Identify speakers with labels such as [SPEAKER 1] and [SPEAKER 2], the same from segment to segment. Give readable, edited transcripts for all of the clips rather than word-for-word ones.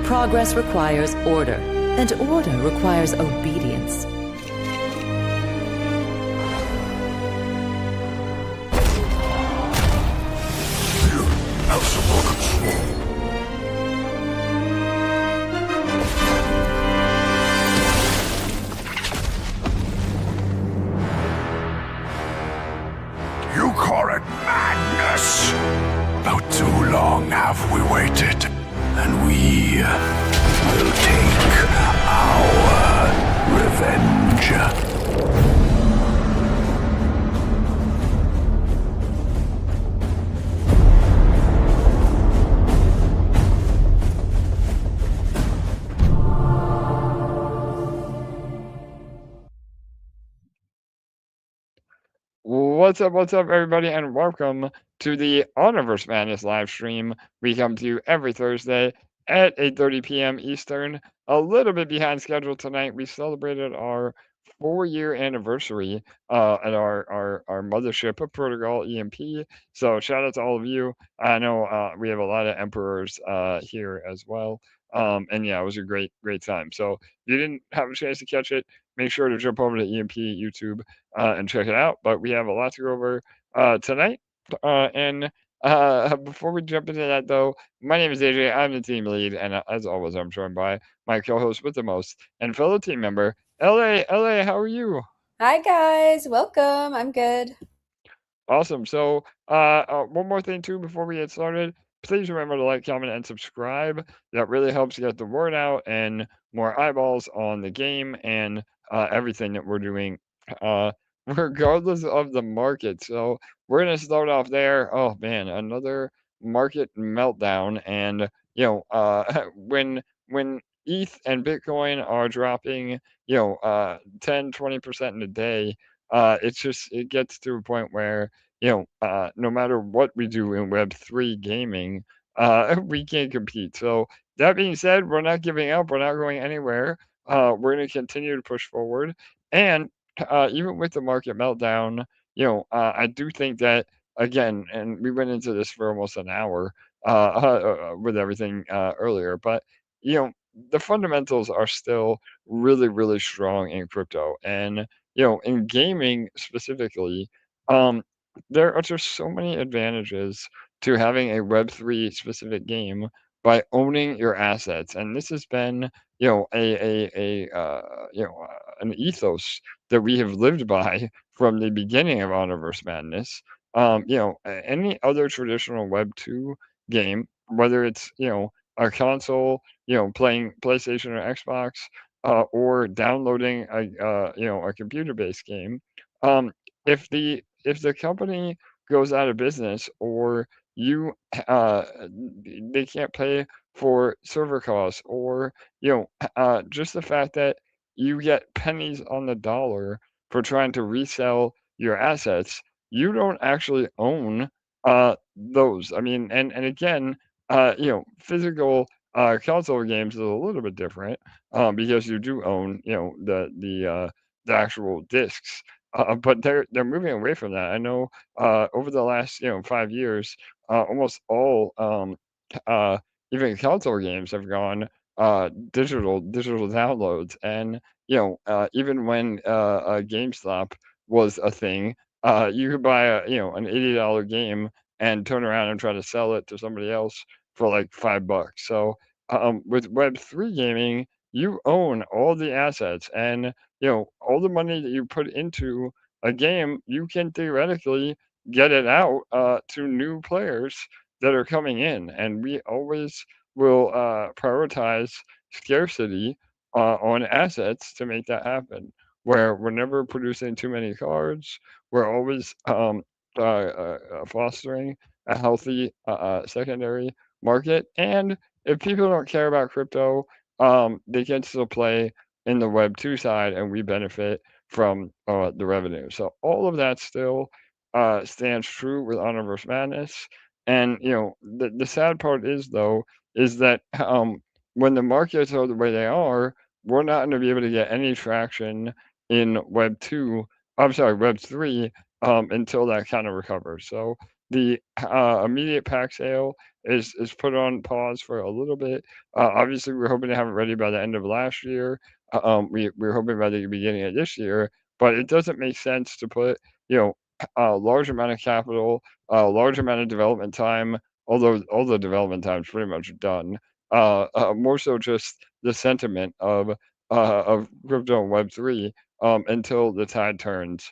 [SPEAKER 1] Progress requires order, and order requires obedience.
[SPEAKER 2] You have some more control. You call it madness? About too long have we waited, and we will take our revenge.
[SPEAKER 3] What's up, everybody, and welcome to the Universe Madness live stream. We come to you every Thursday at 8:30 p.m. Eastern. A little bit behind schedule tonight. We celebrated our 4-year anniversary at our mothership of Protocol EMP. So shout out to all of you. I know we have a lot of emperors here as well. And yeah, it was a great time. So if you didn't have a chance to catch it, make sure to jump over to EMP YouTube and check it out. But we have a lot to go over tonight. And before we jump into that, though, my name is AJ. I'm the team lead, and as always, I'm joined by my co-host with the most and fellow team member, LA. LA, how are you?
[SPEAKER 4] Hi guys, welcome. I'm good.
[SPEAKER 3] Awesome. So, one more thing too before we get started. Please remember to like, comment, and subscribe. That really helps get the word out and more eyeballs on the game and everything that we're doing, uh, regardless of the market. So we're gonna start off there. Oh man, another market meltdown. And when ETH and Bitcoin are dropping, 10, 20% in a day, it gets to a point where no matter what we do in Web3 gaming, we can't compete. So that being said, we're not giving up. We're not going anywhere. We're going to continue to push forward. And even with the market meltdown, I do think that, again, and we went into this for almost an hour with everything earlier, but, you know, the fundamentals are still really, really strong in crypto. And, in gaming specifically, um, there are just so many advantages to having a Web3 specific game by owning your assets. And this has been, an ethos that we have lived by from the beginning of Universe Madness. Any other traditional Web2 game, whether it's, a console, playing PlayStation or Xbox, or downloading a computer-based game, um, if the company goes out of business or you uh they can't pay for server costs or just the fact that you get pennies on the dollar for trying to resell your assets, you don't actually own those. I mean, and again, physical console games is a little bit different because you do own the actual discs, but they're moving away from that. I know over the last 5 years, almost all uh, even console games have gone digital downloads, and even when GameStop was a thing, you could buy an $80 game and turn around and try to sell it to somebody else for like $5. So with Web3 gaming, you own all the assets, and all the money that you put into a game, you can theoretically get it out to new players that are coming in. And we always will prioritize scarcity on assets to make that happen. Where we're never producing too many cards, we're always fostering a healthy secondary market. And if people don't care about crypto, they can still play in the Web2 side, and we benefit from the revenue. So all of that still stands true with Universe Madness. And the sad part is though is that when the markets are the way they are, we're not going to be able to get any traction in Web2. I'm sorry, Web3 until that kind of recovers. So the immediate pack sale is put on pause for a little bit. Obviously, we're hoping to have it ready by the end of last year. We're hoping by the beginning of this year, but it doesn't make sense to put you know a large amount of capital, a large amount of development time, although all the development time is pretty much done. More so just the sentiment of crypto and Web3 until the tide turns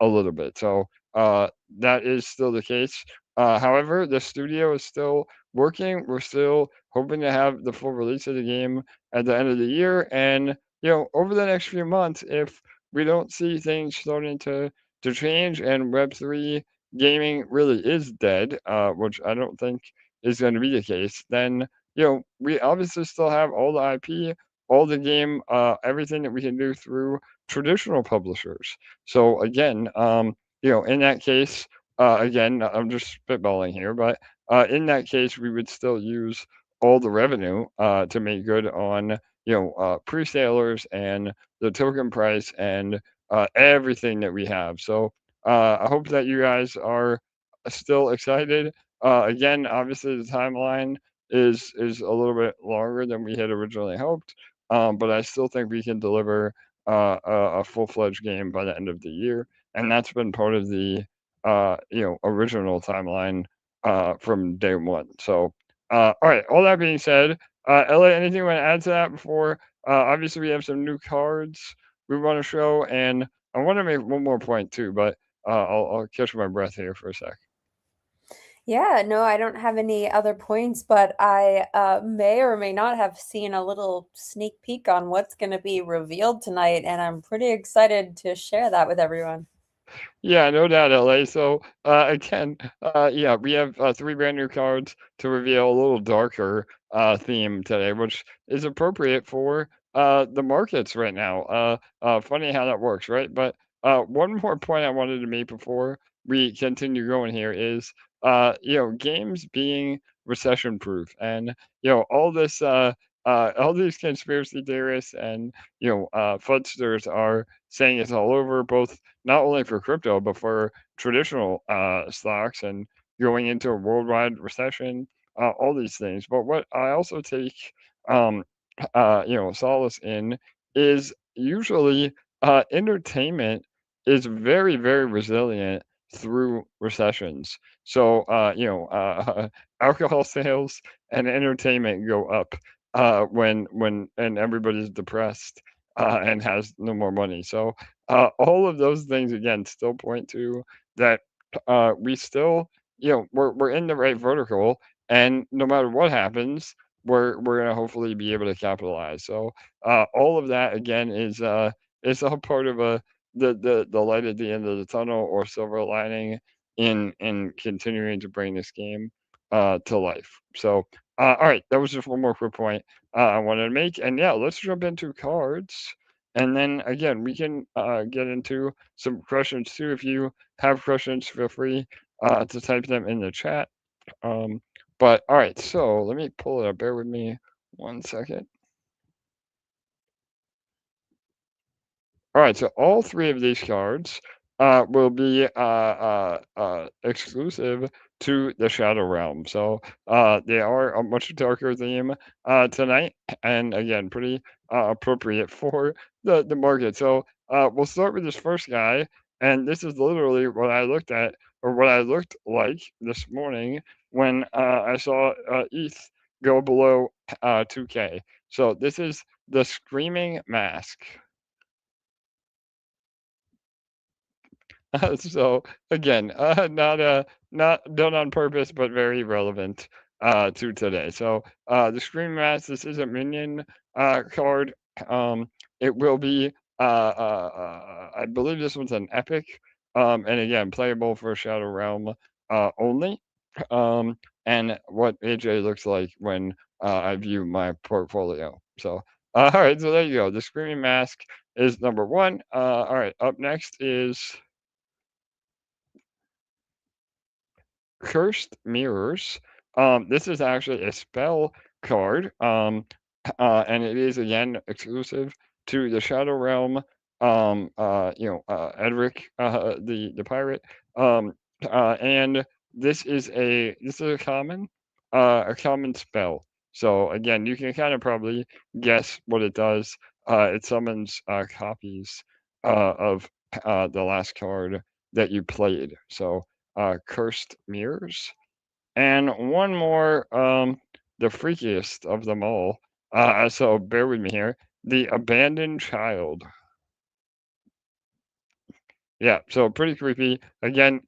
[SPEAKER 3] a little bit. So that is still the case. However, the studio is still working. We're still hoping to have the full release of the game at the end of the year, and over the next few months, if we don't see things starting to change and Web3 gaming really is dead, which I don't think is going to be the case, then we obviously still have all the IP, all the game, everything that we can do through traditional publishers. So again, in that case, again, I'm just spitballing here, but in that case, we would still use all the revenue to make good on pre-salers and the token price and everything that we have. So I hope that you guys are still excited. Again, obviously the timeline is a little bit longer than we had originally hoped, but I still think we can deliver a full-fledged game by the end of the year, and that's been part of the original timeline from day one. So, all right. All that being said, Ella, anything you want to add to that before? Obviously, we have some new cards we want to show, and I want to make one more point too, but I'll catch my breath here for a sec.
[SPEAKER 4] Yeah, no, I don't have any other points, but I may or may not have seen a little sneak peek on what's going to be revealed tonight, and I'm pretty excited to share that with everyone.
[SPEAKER 3] Yeah, no doubt, LA. So again, yeah, we have three brand new cards to reveal a little darker theme today, which is appropriate for the markets right now. Funny how that works, right? But one more point I wanted to make before we continue going here is, games being recession proof, and all these conspiracy theorists and fudsters are saying it's all over, both not only for crypto but for traditional stocks and going into a worldwide recession, all these things. But what I also take um, solace in is usually entertainment is very, very resilient through recessions. So alcohol sales and entertainment go up when and everybody's depressed and has no more money. So all of those things again still point to that we still, we're in the right vertical, and no matter what happens, we're gonna hopefully be able to capitalize. So all of that again is all part of the light at the end of the tunnel, or silver lining in continuing to bring this game to life. So all right, that was just one more quick point I wanted to make, and yeah, let's jump into cards. And then again, we can get into some questions too. If you have questions, feel free to type them in the chat. Um, but all right, so let me pull it up. Bear with me 1 second. All right, so all three of these cards will be exclusive to the Shadow Realm. So they are a much darker theme tonight, and again, pretty appropriate for the market. So we'll start with this first guy, and this is literally what I looked at, or what I looked like this morning when I saw ETH go below 2K. So this is the Screaming Mask. So again, not done on purpose, but very relevant to today. So the Scream Mask, this is a minion card. It will be, I believe this one's an epic, and again, playable for Shadow Realm only. And what AJ looks like when I view my portfolio. So all right, so there you go. The Screaming Mask is number one. All right, up next is Cursed Mirrors. This is actually a spell card, and it is again exclusive to the Shadow Realm. Edric, the pirate, and this is a common. a common spell. So again, you can kind of probably guess what it does. It summons copies of the last card that you played. So cursed mirrors. And one more, the freakiest of them all. So bear with me here. The abandoned child. Yeah, so pretty creepy. Again,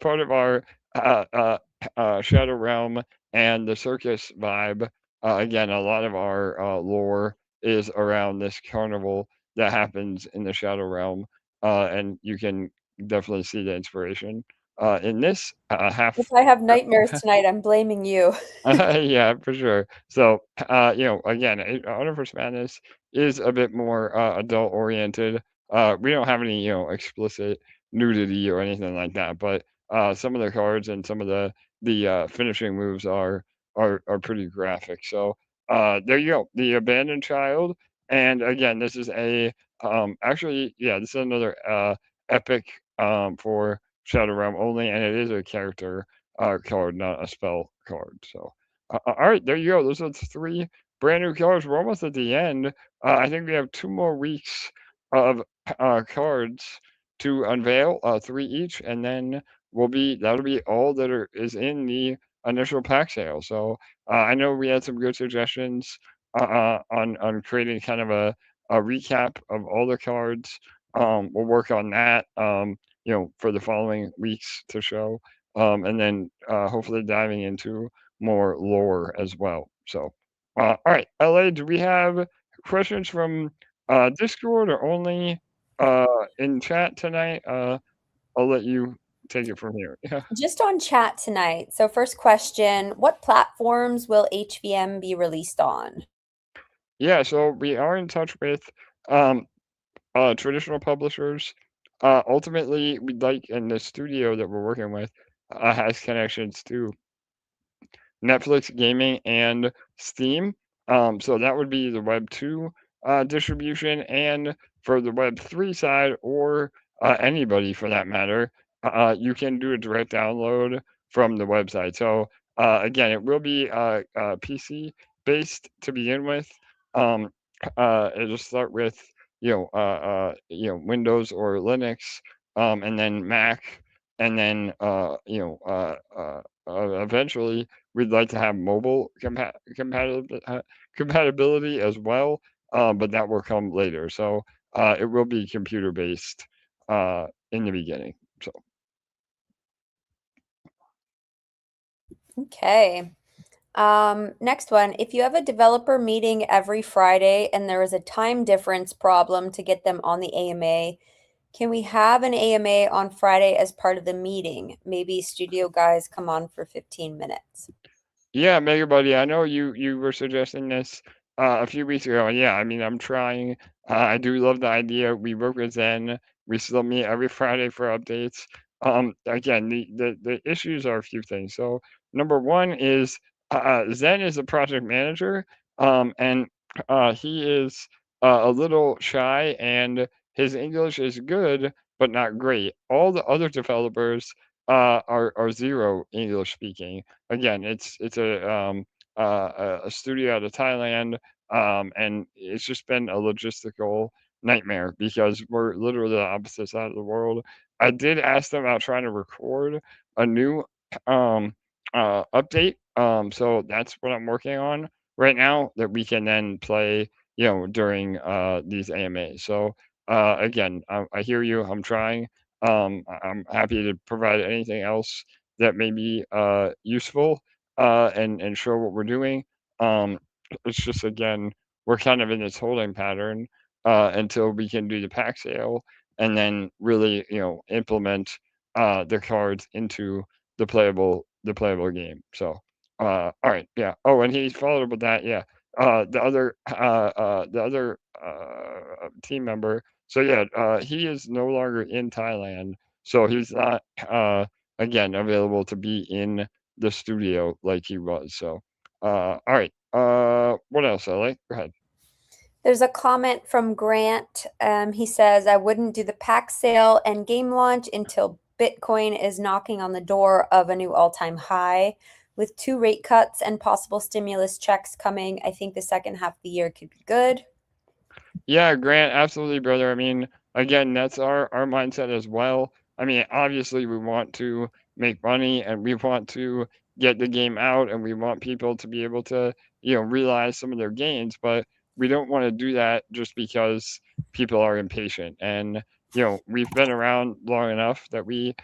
[SPEAKER 3] part of our uh, uh, Shadow Realm and the circus vibe. Again, a lot of our lore is around this carnival that happens in the Shadow Realm, and you can definitely see the inspiration in this
[SPEAKER 4] If
[SPEAKER 3] half.
[SPEAKER 4] I have nightmares tonight, I'm blaming you.
[SPEAKER 3] Yeah, for sure. So, again, Universe Madness is a bit more adult oriented. We don't have any, explicit nudity or anything like that, but some of the cards and some of the finishing moves are pretty graphic. So, there you go, the abandoned child. And again, this is actually, yeah, this is another epic for Shadow Realm only, and it is a character card, not a spell card. So, all right, there you go. Those are the three brand new cards. We're almost at the end. I think we have 2 more weeks of cards to unveil, 3 each, and then that'll be all that is in the initial pack sale. So I know we had some good suggestions on creating kind of a recap of all the cards. We'll work on that, for the following weeks to show, and then hopefully diving into more lore as well. So, all right, LA, do we have questions from Discord or only uh, in chat tonight? I'll let you take it from here. Yeah,
[SPEAKER 4] Just on chat tonight. So, first question, what platforms will HVM be released on?
[SPEAKER 3] yeah. So we are in touch with um, traditional publishers. Ultimately, we'd like, and the studio that we're working with has connections to Netflix Gaming and Steam. So that would be the Web 2 distribution. And for the Web 3 side, or anybody for that matter, you can do a direct download from the website. So again, it will be PC based to begin with. Um, it'll start with Windows or Linux, and then Mac, and then eventually we'd like to have mobile compatibility as well, but that will come later. So it will be computer based in the beginning. So
[SPEAKER 4] Okay. Next one. If you have a developer meeting every Friday and there is a time difference problem to get them on the AMA, can we have an AMA on Friday as part of the meeting? Maybe studio guys come on for 15 minutes.
[SPEAKER 3] yeah, Mega Buddy, I know you were suggesting this a few weeks ago, and yeah, I mean I'm trying. I do love the idea. We work with Zen. We still meet every Friday for updates. Again, the issues are a few things. So number one is Zen is a project manager, and he is a little shy, and his English is good but not great. All the other developers are zero English speaking. Again, it's a studio out of Thailand, and it's just been a logistical nightmare because we're literally the opposite side of the world. I did ask them about trying to record a new um, update, so that's what I'm working on right now that we can then play, during these AMAs. So again, I hear you. I'm trying. I'm happy to provide anything else that may be useful and show what we're doing. Um, it's just again we're kind of in this holding pattern until we can do the pack sale and then really implement the cards into the playable game. So all right, yeah. Oh, and he followed up with that. Yeah, the other team member. So yeah, he is no longer in Thailand, so he's not again available to be in the studio like he was. So, all right. What else, LA? Go ahead.
[SPEAKER 4] There's a comment from Grant. He says, I wouldn't do the pack sale and game launch until Bitcoin is knocking on the door of a new all time high. with 2 rate cuts and possible stimulus checks coming, I think the second half of the year could be good.
[SPEAKER 3] Yeah, Grant, absolutely, brother. I mean, again, that's our mindset as well. I mean, obviously, we want to make money and we want to get the game out and we want people to be able to, realize some of their gains, but we don't want to do that just because people are impatient. And, we've been around long enough that we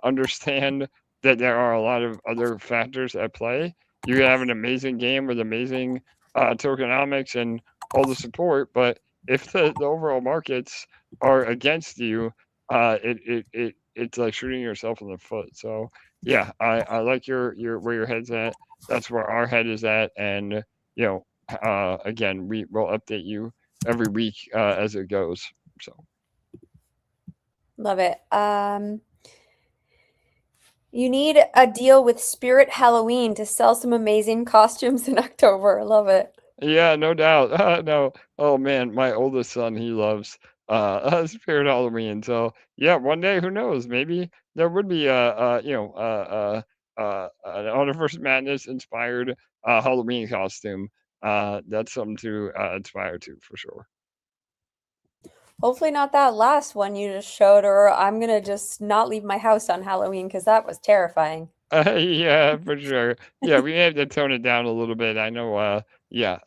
[SPEAKER 3] understand that there are a lot of other factors at play. You can have an amazing game with amazing tokenomics and all the support, but if the overall markets are against you, it's like shooting yourself in the foot. So yeah, I like your where your head's at. That's where our head is at, and again, we will update you every week as it goes. So
[SPEAKER 4] Love it. You need a deal with Spirit Halloween to sell some amazing costumes in October. Love it.
[SPEAKER 3] yeah, no doubt. No, oh man, my oldest son, he loves Spirit Halloween. So yeah, one day, who knows? Maybe there would be an Universe Madness inspired Halloween costume. That's something to aspire to for sure.
[SPEAKER 4] Hopefully not that last one you just showed, or I'm gonna just not leave my house on Halloween because that was terrifying.
[SPEAKER 3] Yeah, for sure. Yeah, we have to tone it down a little bit. I know. Yeah.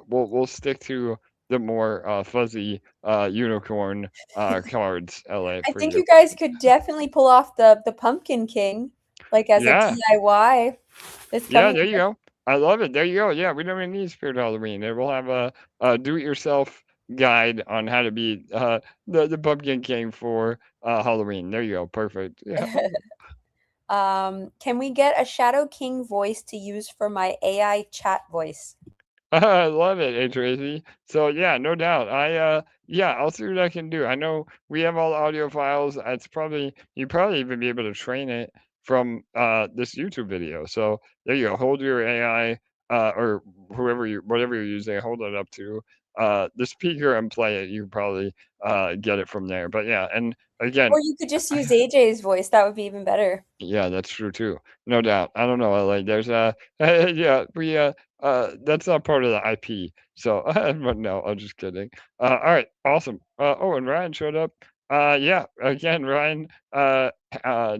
[SPEAKER 3] We'll stick to the more fuzzy unicorn cards. LA
[SPEAKER 4] I
[SPEAKER 3] for
[SPEAKER 4] think
[SPEAKER 3] you.
[SPEAKER 4] you guys could definitely pull off the Pumpkin King, like as a
[SPEAKER 3] Yeah.
[SPEAKER 4] DIY this
[SPEAKER 3] Yeah.
[SPEAKER 4] coming
[SPEAKER 3] There you
[SPEAKER 4] year.
[SPEAKER 3] go. I love it. There you go. Yeah, we don't even need Spirit Halloween. And we'll have a do-it-yourself guide on how to be the Pumpkin King for Halloween. There you go. Perfect. Yeah.
[SPEAKER 4] Can we get a Shadow King voice to use for my AI chat voice?
[SPEAKER 3] I love it, hey Tracy. So yeah, no doubt. Yeah, I'll see what I can do. I know we have all the audio files. It's probably you probably even be able to train it from this YouTube video. So there you go. Hold your AI or whatever you're using, hold it up to the speaker and play it. You can probably get it from there. But yeah, and again,
[SPEAKER 4] Or you could just use AJ's voice. That would be even better.
[SPEAKER 3] yeah, that's true too. No doubt. I don't know. Like, there's yeah, we that's not part of the IP. So, but no, I'm just kidding. All right, awesome. Oh, and Ryan showed up. Yeah, again, Ryan,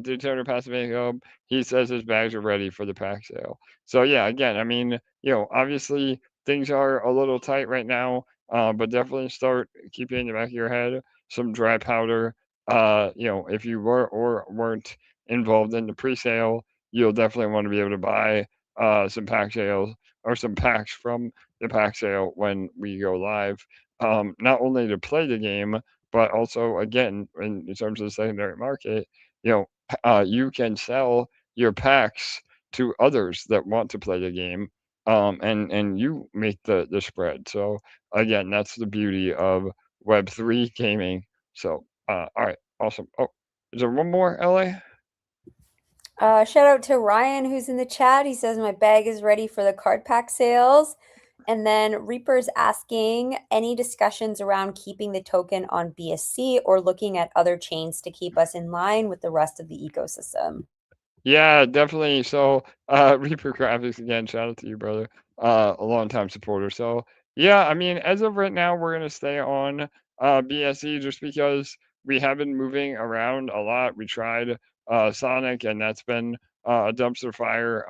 [SPEAKER 3] did Turner Pacific home. He says his bags are ready for the pack sale. So yeah, again, I mean, obviously things are a little tight right now. But definitely start keeping in the back of your head some dry powder. If you were or weren't involved in the pre-sale, you'll definitely want to be able to buy some pack sales or some packs from the pack sale when we go live. Not only to play the game, but also again in terms of the secondary market, you can sell your packs to others that want to play the game, and you make the spread. So again, that's the beauty of Web3 gaming. So all right, awesome. Oh, is there one more, LA?
[SPEAKER 4] Shout out to Ryan who's in the chat. He says my bag is ready for the card pack sales. And then Reaper's asking any discussions around keeping the token on BSC or looking at other chains to keep us in line with the rest of the ecosystem.
[SPEAKER 3] Yeah, definitely. So, Reaper Graphics again, shout out to you, brother. A longtime supporter. So, yeah, I mean, as of right now, we're gonna stay on BSE just because we have been moving around a lot. We tried Sonic, and that's been a dumpster fire.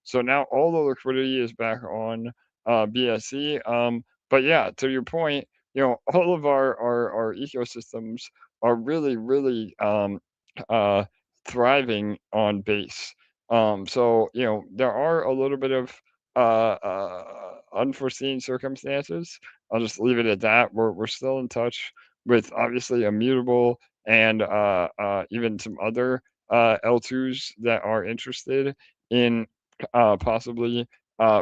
[SPEAKER 3] So now all the liquidity is back on BSE. But yeah, to your point, all of our ecosystems are really, really uh thriving on base. So there are a little bit of unforeseen circumstances. I'll just leave it at that. We're still in touch with obviously Immutable and even some other L2s that are interested in possibly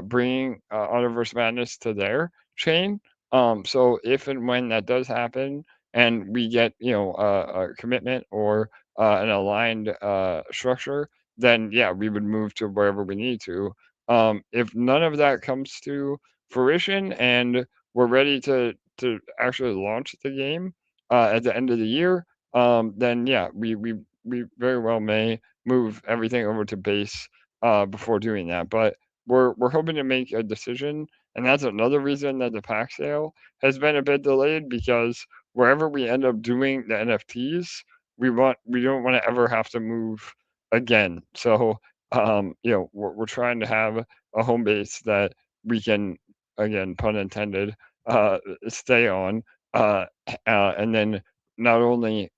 [SPEAKER 3] bringing Universe Madness to their chain. So if and when that does happen, and we get a commitment or an aligned structure, then yeah, we would move to wherever we need to. If none of that comes to fruition and we're ready to actually launch the game at the end of the year, then yeah, we very well may move everything over to base before doing that. But we're hoping to make a decision, and that's another reason that the pack sale has been a bit delayed, because wherever we end up doing the NFTs, we don't want to ever have to move again. So we're trying to have a home base that we can, again, pun intended, stay on, and then not only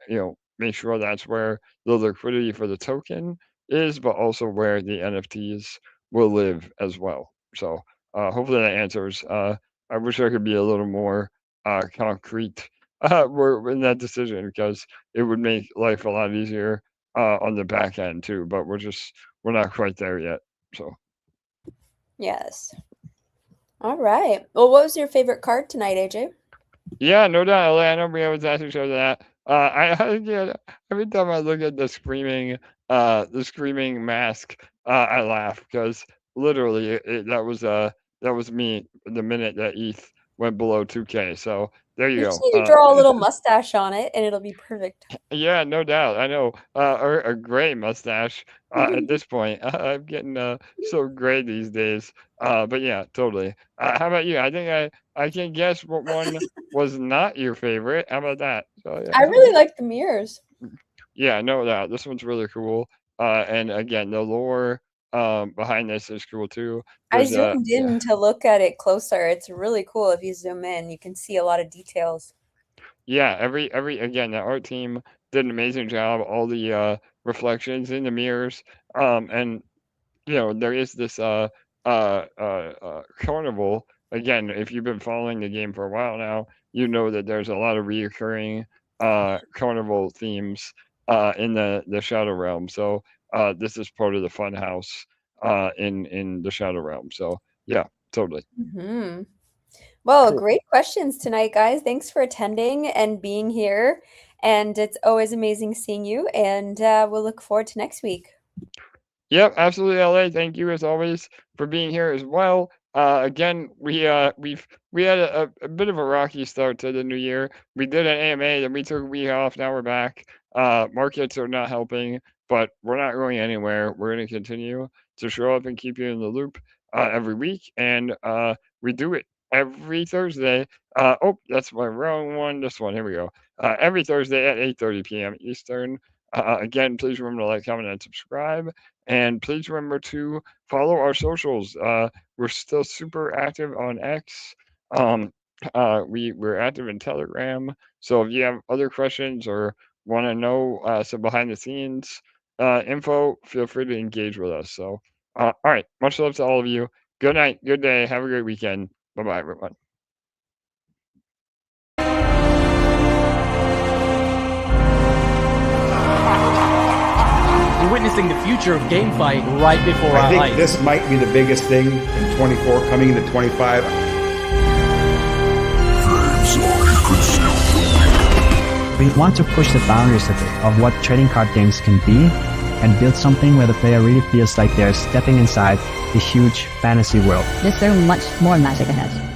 [SPEAKER 3] make sure that's where the liquidity for the token is, but also where the NFTs will live as well. So hopefully that answers. I wish I could be a little more concrete in that decision, because it would make life a lot easier on the back end too. But we're not quite there yet. So
[SPEAKER 4] Yes. All right. Well, what was your favorite card tonight, AJ?
[SPEAKER 3] yeah, no doubt. I know we always ask each other that. Yeah, every time I look at the screaming mask, I laugh, because literally that was me the minute that ETH went below 2K. So there you
[SPEAKER 4] You
[SPEAKER 3] go.
[SPEAKER 4] just need to draw a little mustache on it, and it'll be perfect.
[SPEAKER 3] Yeah, no doubt. I know. Or a gray mustache. At this point, I'm getting so gray these days. But yeah, totally. How about you? I think I can guess what one was not your favorite. How about that? So
[SPEAKER 4] I
[SPEAKER 3] yeah.
[SPEAKER 4] really like the mirrors.
[SPEAKER 3] Yeah, no doubt. This one's really cool. And again, the lore behind this is cool too.
[SPEAKER 4] I
[SPEAKER 3] There's
[SPEAKER 4] zoomed
[SPEAKER 3] yeah.
[SPEAKER 4] in to look at it closer. It's really cool. If you zoom in, you can see a lot of details.
[SPEAKER 3] Yeah, every again, the art team did an amazing job. All the reflections in the mirrors. And there is this carnival. Again, if you've been following the game for a while now, you know that there's a lot of reoccurring carnival themes in the Shadow Realm. So this is part of the fun house in the Shadow Realm. So yeah, totally.
[SPEAKER 4] Hmm. Well,
[SPEAKER 3] Cool.
[SPEAKER 4] great questions tonight, guys. Thanks for attending and being here. And it's always amazing seeing you. And we'll look forward to next week.
[SPEAKER 3] Yep, absolutely, LA. Thank you as always for being here as well. Again, we had a bit of a rocky start to the new year. We did an AMA, then we took a week off. Now we're back. Markets are not helping, but we're not going anywhere. We're going to continue to show up and keep you in the loop every week, and we do it every Thursday. Oh, that's my wrong one. This one. Here we go. Every Thursday at 8:30 p.m. Eastern. Again, please remember to like, comment, and subscribe. And please remember to follow our socials. We're still super active on X. We're active in Telegram. So if you have other questions or want to know some behind the scenes info, feel free to engage with us. So, all right. Much love to all of you. Good night. Good day. Have a great weekend. Bye-bye, everyone.
[SPEAKER 5] We're witnessing the future of GameFi right before our
[SPEAKER 6] I think
[SPEAKER 5] eyes.
[SPEAKER 6] this might be the biggest thing in 24, coming into 25.
[SPEAKER 7] We want to push the boundaries a bit of what trading card games can be and build something where the player really feels like they're stepping inside the huge fantasy world.
[SPEAKER 8] There's so much more magic ahead.